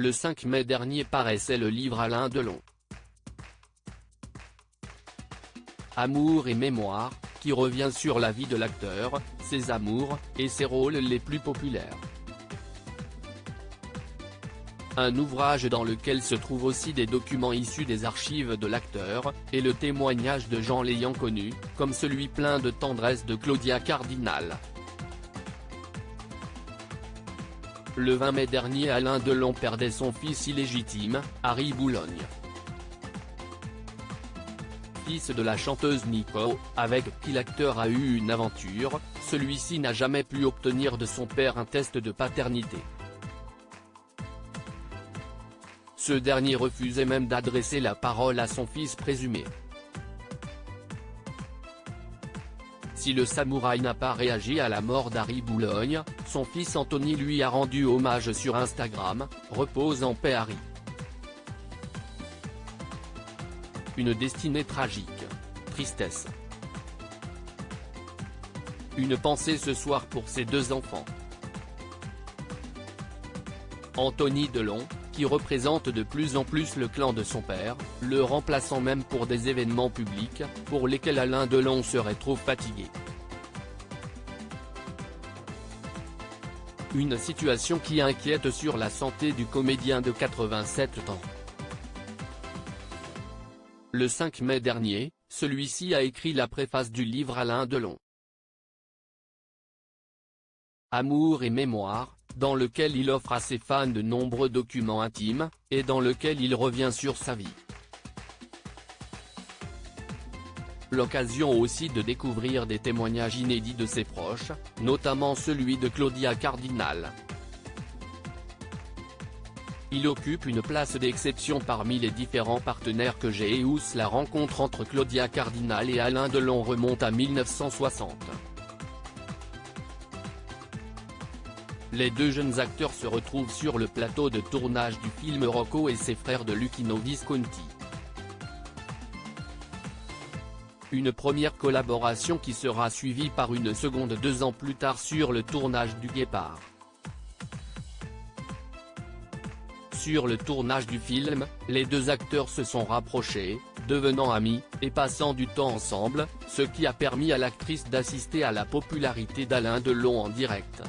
Le 5 mai dernier paraissait le livre Alain Delon. Amour et mémoire, qui revient sur la vie de l'acteur, ses amours, et ses rôles les plus populaires. Un ouvrage dans lequel se trouvent aussi des documents issus des archives de l'acteur, et le témoignage de gens l'ayant connu, comme celui plein de tendresse de Claudia Cardinal. Le 20 mai dernier, Alain Delon perdait son fils illégitime, Harry Boulogne. Fils de la chanteuse Nico, avec qui l'acteur a eu une aventure, celui-ci n'a jamais pu obtenir de son père un test de paternité. Ce dernier refusait même d'adresser la parole à son fils présumé. Si le samouraï n'a pas réagi à la mort d'Harry Boulogne, son fils Anthony lui a rendu hommage sur Instagram, « Repose en paix Harry ». Une destinée tragique. Tristesse. Une pensée ce soir pour ses deux enfants. Anthony Delon, qui représente de plus en plus le clan de son père, le remplaçant même pour des événements publics, pour lesquels Alain Delon serait trop fatigué. Une situation qui inquiète sur la santé du comédien de 87 ans. Le 5 mai dernier, celui-ci a écrit la préface du livre Alain Delon. Amour et mémoire, dans lequel il offre à ses fans de nombreux documents intimes, et dans lequel il revient sur sa vie. L'occasion aussi de découvrir des témoignages inédits de ses proches, notamment celui de Claudia Cardinal. Il occupe une place d'exception parmi les différents partenaires que j'ai. La rencontre entre Claudia Cardinal et Alain Delon remonte à 1960. Les deux jeunes acteurs se retrouvent sur le plateau de tournage du film Rocco et ses frères de Luchino Visconti. Une première collaboration qui sera suivie par une seconde 2 ans plus tard sur le tournage du Guépard. Sur le tournage du film, les deux acteurs se sont rapprochés, devenant amis, et passant du temps ensemble, ce qui a permis à l'actrice d'assister à la popularité d'Alain Delon en direct.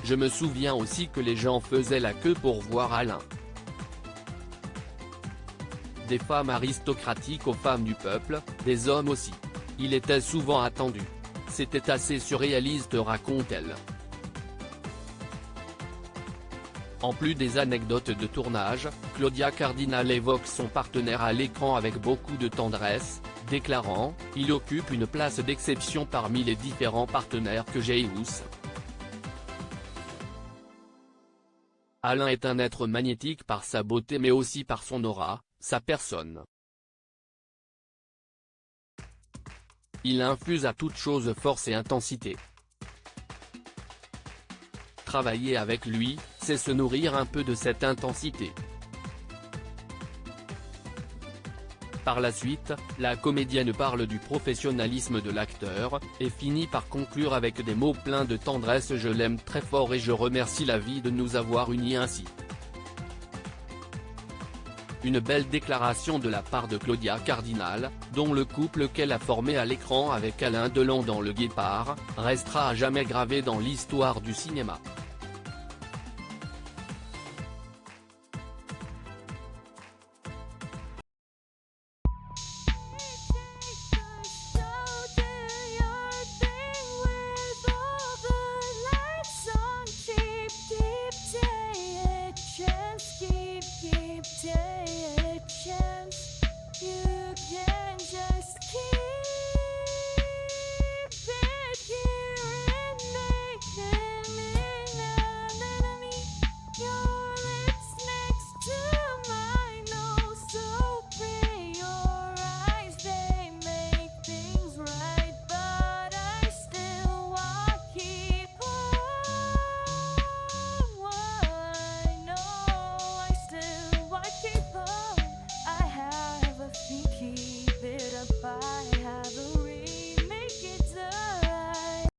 Je me souviens aussi que les gens faisaient la queue pour voir Alain. Des femmes aristocratiques aux femmes du peuple, des hommes aussi. Il était souvent attendu. C'était assez surréaliste, raconte-t-elle. En plus des anecdotes de tournage, Claudia Cardinal évoque son partenaire à l'écran avec beaucoup de tendresse, déclarant « Il occupe une place d'exception parmi les différents partenaires que j'ai eu. Alain est un être magnétique par sa beauté mais aussi par son aura, sa personne. Il infuse à toute chose force et intensité. Travailler avec lui, c'est se nourrir un peu de cette intensité. » Par la suite, la comédienne parle du professionnalisme de l'acteur, et finit par conclure avec des mots pleins de tendresse « Je l'aime très fort et je remercie la vie de nous avoir unis ainsi ». Une belle déclaration de la part de Claudia Cardinal, dont le couple qu'elle a formé à l'écran avec Alain Delon dans Le Guépard, restera à jamais gravé dans l'histoire du cinéma.